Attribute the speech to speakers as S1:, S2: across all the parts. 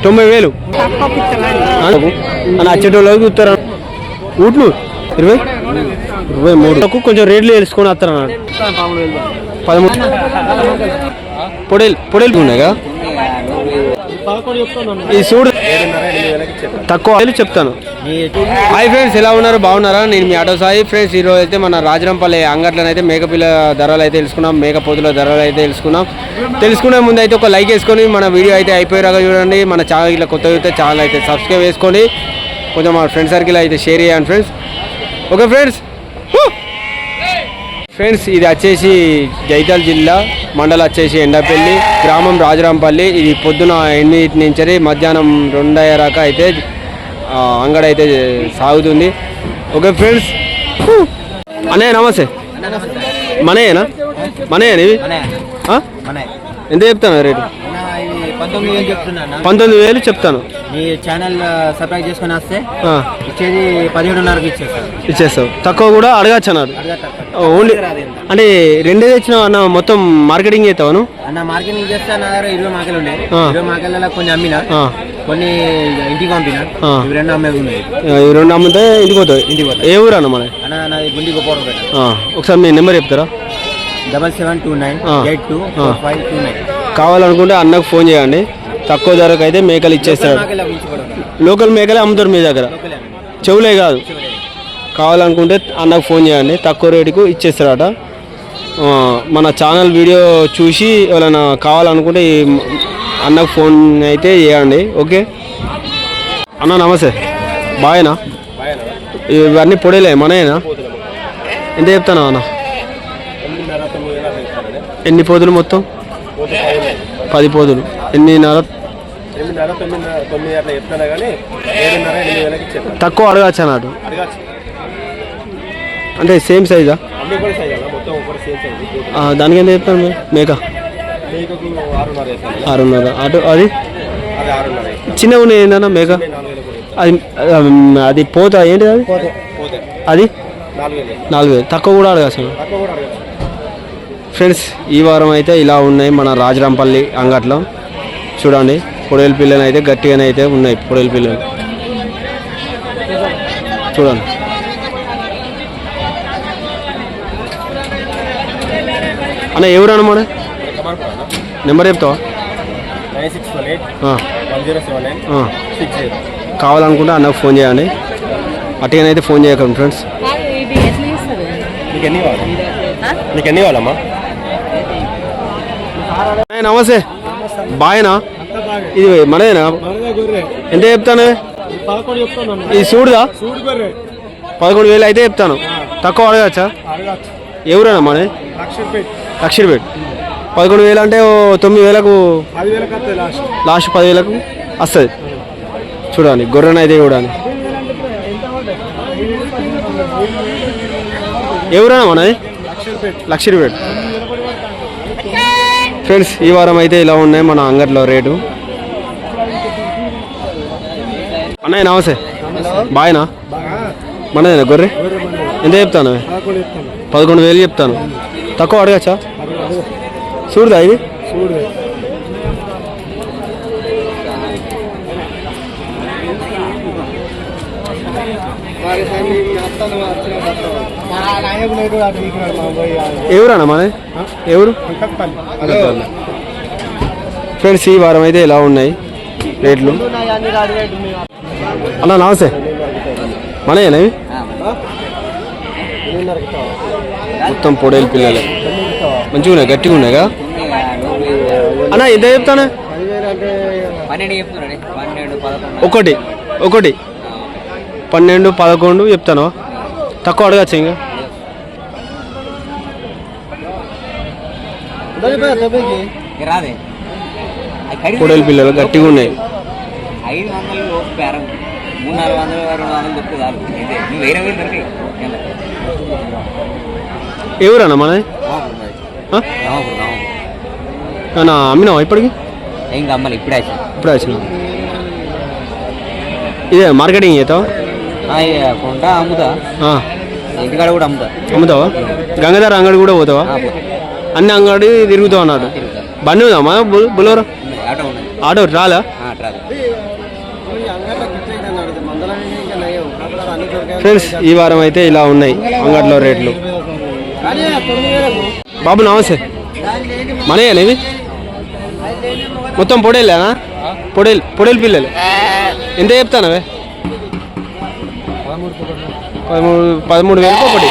S1: 90,000 అని వచ్చేటోళ్ళకి చూస్తారా ఊట్లు 23 కొంచెం రేట్లు తెలుసుకొని వస్తారు అన్నాడు 13 పొడేలు ఉన్నాయిగా ఈ చూడు తక్కువ చెప్తాను. హాయ్ ఫ్రెండ్స్, ఎలా ఉన్నారు? బాగున్నారా? నేను మీ ఆటో సాయి. ఫ్రెండ్స్, ఈరోజు అయితే మన రాజరంపల్లి అంగట్లోనైతే మేకపిల్ల ధరలు అయితే తెలుసుకున్నాం, మేకపోతుల ధరలు అయితే తెలుసుకునే ముందు అయితే ఒక లైక్ వేసుకొని మన వీడియో అయితే అయిపోయేలాగా చూడండి. మన ఛానల్ ఇట్లా కొత్తగా అయితే ఛానల్ అయితే సబ్స్క్రైబ్ చేసుకోండి, కొంచెం మన ఫ్రెండ్ సర్కిల్ అయితే షేర్ చేయండి ఫ్రెండ్స్. ఓకే ఫ్రెండ్స్, ఇది వచ్చేసి జైతాల్ జిల్లా, మండలం వచ్చేసి ఎండపల్లి, గ్రామం రాజరాంపల్లి. ఇది పొద్దున 8 నుంచి మధ్యాహ్నం 2:30 దాకా అయితే అంగడి అయితే సాగుతుంది. ఓకే ఫ్రెండ్స్, అన్నయ్య నమస్తే. మనయేనా ఇవి ఎంత చెప్తాను రేటు? 19,000 చెప్తాను.
S2: మీ ఛానల్ సబ్స్క్రైబ్ చేసుకుని వస్తే ఇచ్చేది 17,500కి ఇచ్చేస్తావు.
S1: తక్కువ కూడా అడగచ్చు అన్నారు. ఓన్లీ అంటే రెండే తెచ్చిన అన్న, మొత్తం మార్కెటింగ్ చేస్తాను
S2: అన్న. మార్కెటింగ్ చేస్తే నా దగ్గర 20 మాకలు ఉన్నాయి. 20 మాకల కొన్ని అమ్మినా, కొన్ని ఇంటికి పంపినా. ఇవి 2 అమ్మేవి ఉన్నాయి.
S1: ఇవి 2 అమ్మితే ఇంటికి పోతాయి. ఏ ఊరు అన్న? మన
S2: నాది గుండి గోపాల.
S1: ఒకసారి మీ నెంబర్ చెప్తారా?
S2: 7729824529.
S1: కావాలనుకుంటే అన్నకు ఫోన్ చేయండి, తక్కువ ధరకు అయితే మేకలు ఇచ్చేస్తాడు. లోకల్ మేకలే అమ్ముతారు మీ దగ్గర, చెవులే కాదు. కావాలనుకుంటే అన్నకు ఫోన్ చేయండి, తక్కువ రేటుకు ఇచ్చేస్తారట. మన ఛానల్ వీడియో చూసి ఎవరైనా కావాలనుకుంటే అన్నకు ఫోన్ అయితే చేయండి. ఓకే అన్న, నమస్తే. బాయేనా? ఇవన్నీ పొడేలే మనయేనా? ఎంత చెప్తాను అన్న? ఎన్ని పోదులు మొత్తం? 10 పోదులు. ఎన్నిన్నర? తక్కువ అడగచ్చు అన్నాడు. అంటే సేమ్ సైజా? దానికి ఎంత చెప్తాను మేక? 6.5. అటు అది చిన్నగా ఉన్నాయి ఏంటన్నా మేక? అది పోతా ఏంటి అది 4,000. తక్కువ కూడా అడగచ్చు ఫ్రెండ్స్. ఈ వారం అయితే ఇలా ఉన్నాయి మన రాజరాంపల్లి అంగట్లో. చూడండి, పొడేలు పిల్లలు అయితే గట్టిగానే అయితే ఉన్నాయి. పొడేలు పిల్లలు చూడండి. అన్న ఎవరన్నా మన నెంబర్ చెప్తావా? కావాలనుకుంటే అన్నకు ఫోన్ చేయండి, అటుగానైతే ఫోన్ చేయకండి ఫ్రెండ్స్. నీకు ఎన్ని కావాలమ్మా? నమస్తే. బాయేనా? ఇది మనదేనా? ఎంత చెప్తాను? ఇది చూడుదా? 11,000 అయితే చెప్తాను. తక్కువ అడగచ్చా? ఎవరైనా మన లక్షపేట్ 11,000 అంటే 9,000కు లాస్ట్ 10,000కు వస్తుంది. చూడండి, గొర్రెనైతే చూడండి. ఎవరైనా మనది లక్షపేట్ ఫ్రెండ్స్. ఈ వారం అయితే ఇలా ఉన్నాయి మన అంగట్లో రేటు. అన్నయ్య నమస్తే. బాయేనా? మనదేనా గొర్రె? ఎంత చెప్తాను? 11,000 చెప్తాను. తక్కువ అడగచ్చా? చూడదా ఇది? ఎవరన్నా మన ఎవరు? ఫ్రెండ్స్, ఈ వారం అయితే ఇలా ఉన్నాయి రేట్లు. అన్న నమస్తే. మనయేనా ఇవి? మొత్తం పొడేలు పిల్లలే, మంచిగా ఉన్నాయి, గట్టిగా ఉన్నాయిగా అన్న. ఎంత చెప్తాను? ఒకటి 12, 11 చెప్తాను. తక్కువ అడగచ్చు ఇంకా? పొడేలు పిల్లలు గట్టిగా ఉన్నాయి. ఎవరన్నా మనది? అమ్మినావా ఇప్పటికి?
S2: ఇప్పుడే
S1: వచ్చిన. ఇదే మార్కెటింగ్ చేస్తావా?
S2: అమ్ముతా, ఇంటికాడ కూడా
S1: అమ్ముతావా? గంగాధర అంగడి కూడా పోతావా? అన్ని అంగడి తిరుగుతావు అన్నాడు. బండి ఉందమ్మా? బులోరా ఆటో రాలా ఫ్రెండ్స్ ఈ వారం అయితే ఇలా ఉన్నాయి అంగట్లో రేట్లు. బాబు నమస్తే, మనయేనా ఇవి మొత్తం పొడేళ్ళేనా? పొడేలు పిల్లలు ఎంత చెప్తానవే? 13,000 ఒకటి.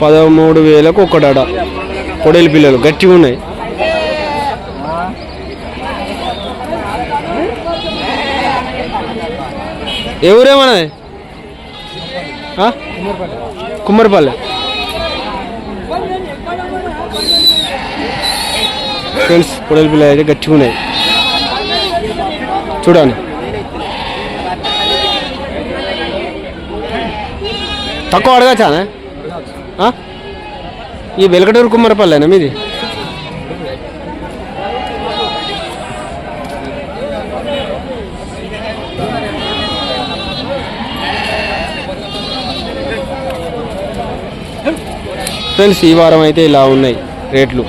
S1: $13,000 ఒకటాడ పొడేలు పిల్లలు గట్టిగా ఉన్నాయి. ఎవరేమన్నది? కుమ్మరిపల్లె. ఫ్రెండ్స్ పొడేలు పిల్లలు అయితే గట్టిగా ఉన్నాయి చూడండి. తక్కువ అడగచ్చానా? ఈ వెలకటూరు కుమ్మరిపల్లెనా మీది? ఫ్రెండ్స్ ఈ వారం అయితే ఇలా ఉన్నాయి రేట్లు.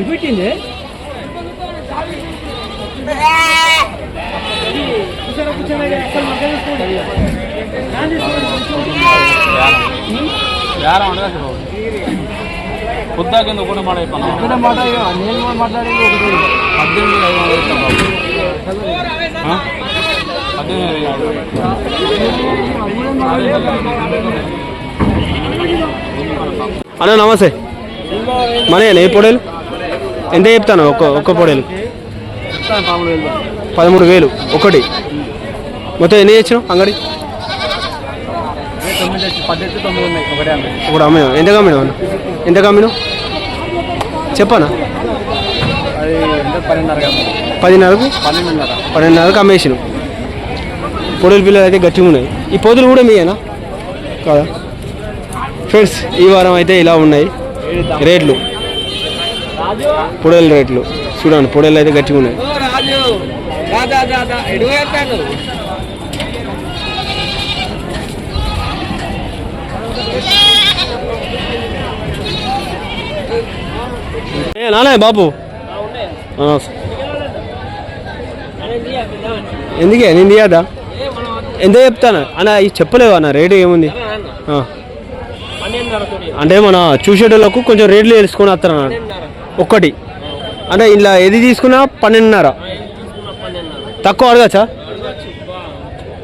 S1: పెట్టింది
S3: పొద్దా కింద కూడా నేను మాట్లాడేది 18,500.
S1: అన్న నమస్తే, మనయేనా ఏ పొడేలు? ఎంత చెప్తాను ఒక్క పొడేలు? 13,000 ఒకటి. మొత్తం ఎన్ని తెచ్చినావు అంగడి? ఒకటి అమ్మినా. ఎంత కమ్మినావు అన్న? ఎంత కమ్మినావు చెప్పనా? 10,500కు 12,500కు అమ్మేసినావు. పొడేలు పిల్లలు అయితే గట్టిగా ఉన్నాయి. ఈ పొదులు కూడా మీయేనా కాదా? ఫ్రెండ్స్ ఈ వారం అయితే ఇలా ఉన్నాయి రేట్లు, పొడేలు రేట్లు చూడండి. పొడేలు అయితే గట్టిగా ఉన్నాయి. నానే బాబు ఎందుకే నేను తీయదా? ఎంత చెప్తాను అన్న? ఇది చెప్పలేవు అన్న రేటు ఏముంది అంటే మన చూసేటోళ్ళకు కొంచెం రేట్లు తెలుసుకొని వస్తాను అన్న. ఒక్కటి అంటే ఇలా ఏది తీసుకున్నా 12,500. తక్కువ అడగచ్చా?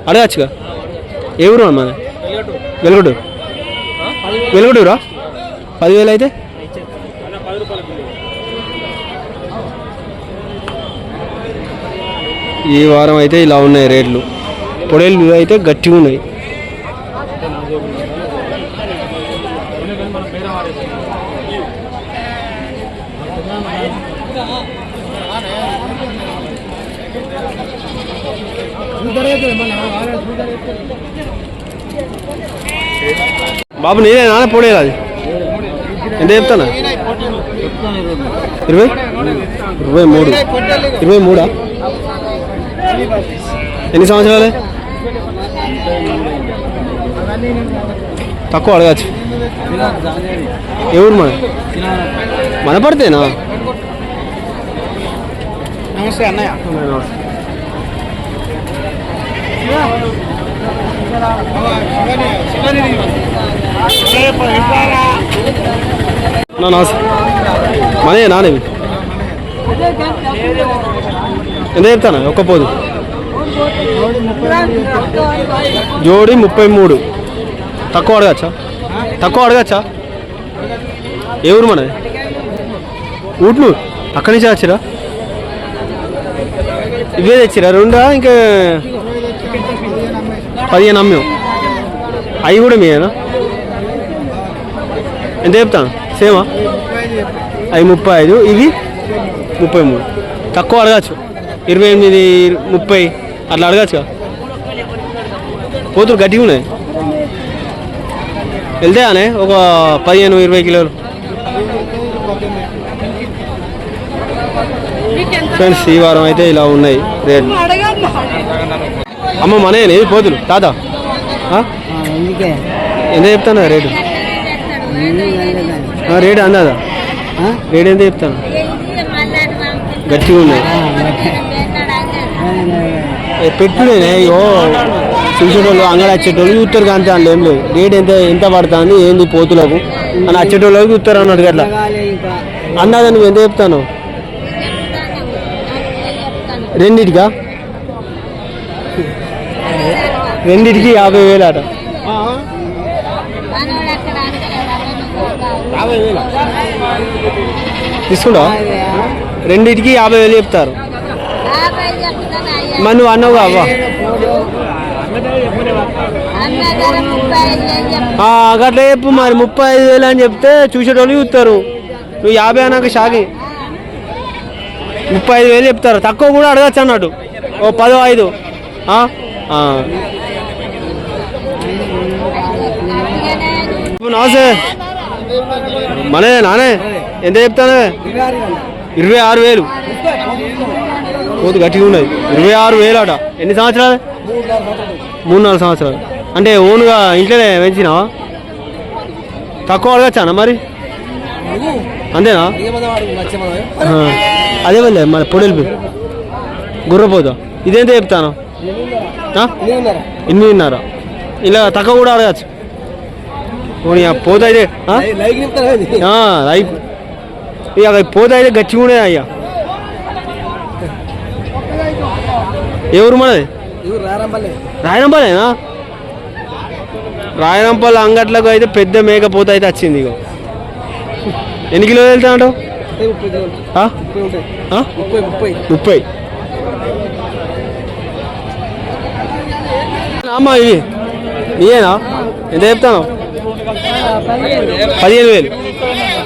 S1: అడగచ్చుగా. ఏ ఊరు మన? వెలుగుటూరా? 10,000 అయితే ఈ వారం అయితే ఇలా ఉన్నాయి రేట్లు. పొడేలు అయితే గట్టిగా ఉన్నాయి. బాబు నేనే నాన్న పొడేలు అది ఎంత చెప్తానా? 23 ఎన్ని సంవత్సరాలే? తక్కువ అడగచ్చు. ఎవరు మన పడితేనా?
S3: నమస్తే అన్నయ్య.
S1: నమస్తే, మనే నానేవి ఎంత చెప్తానా ఒక్క పోదు? జోడి 33. తక్కువ అడగచ్చా? తక్కువ అడగచ్చా? ఏ ఊరు మనది? ఊట్లూరు. అక్కడి నుంచి వచ్చిరా? ఇవే తెచ్చిరా రెండా? ఇంకా 15 అమ్మాం. అవి కూడా మీయేనా? ఎంత చెప్తాను? సేమా? అవి 35, ఇవి 33. తక్కువ అడగచ్చు, 28, 30 అట్లా అడగచ్చు. పోతులు గట్టిగా ఉన్నాయి. వెళ్తే అనే ఒక 15-20 కిలోలు. ఫ్రెండ్స్ ఈ వారం అయితే ఇలా ఉన్నాయి రేట్. అమ్మ మనే ఇది పోతులు తాత ఎంత చెప్తాను రేటు? రేటు అందాదా? రేటు ఎంత చెప్తాను? గట్టిగా ఉన్నాయి. పెట్టుడే ఇగో చూసేటోళ్ళు అంగడి వచ్చేటోళ్ళు చూస్తారు కానీ దాంట్లో ఏం లేదు. రేట్ ఎంత పడుతుంది ఏంది పోతులకు అని వచ్చేటోళ్ళకి చూస్తారు అన్నట్టు అట్లా అందాదా. నువ్వు ఎంత చెప్తాను? రెండిటికా? రెండిటికి 50,000 అట. తీసుకుంటా? రెండిటికి 50,000 చెప్తారు. మరి నువ్వు అన్నావు అవ్వ అట్లా చెప్పు మరి. 35,000 అని చెప్తే చూసేటోళ్ళు చూస్తారు. నువ్వు 50 అన్నాక షాకి 35,000 చెప్తారు. తక్కువ కూడా అడగచ్చు అన్నట్టు. ఓ 15. నమస్తే మనే నానే ఎంత చెప్తానే? 26,000. పోతు గట్టిగా ఉన్నది. 26,000 అట. ఎన్ని సంవత్సరాలు? 3-4 సంవత్సరాలు. అంటే ఓన్గా ఇంట్లోనే పెంచినావా? తక్కువ అడగచ్చానా మరి? అంతేనా? అదే వల్లే మన పొడెలు గుర్రపోతా. ఇదేంత చెప్తాను? 8.5. ఇలా తక్కువ కూడా అడగచ్చు. పోతా అయితే ఇక పోతా అయితే గట్టిగా ఉండే అయ్యా. ఎవరు మనది? రాయనంపల్లేనా? రాయనంపల్లి అంగట్లకు అయితే పెద్ద మేకపోత అయితే వచ్చింది. ఇక ఎన్ని కిలోలు వెళ్తా అంటావు? 30. అమ్మా ఇవి ఇయేనా? ఎంత చెప్తాను? 15,000.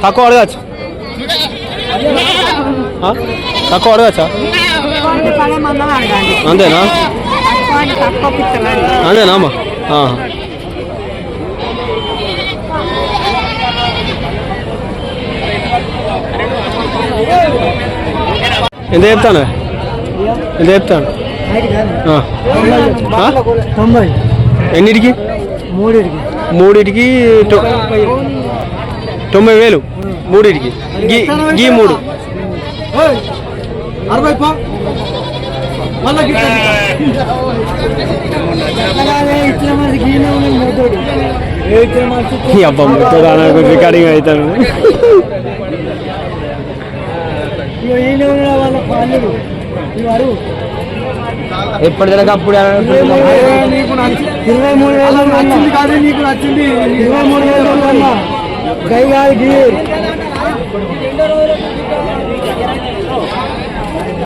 S1: తక్కువ అడగచ్చు? తక్కువ అడగచ్చా? అంతేనా? అంతేనా అమ్మా? ఎంత చెప్తాను? ఎంత చెప్తాను? ఎన్నిటికి? 3టికి 90,000. 3టికి గీ 3. అబ్బా రికార్డింగ్ అవుతాను. ఎప్పటిదాకా అప్పుడు
S3: 23,000 కాదు నీకు నచ్చింది. 23,000 గై కాదు.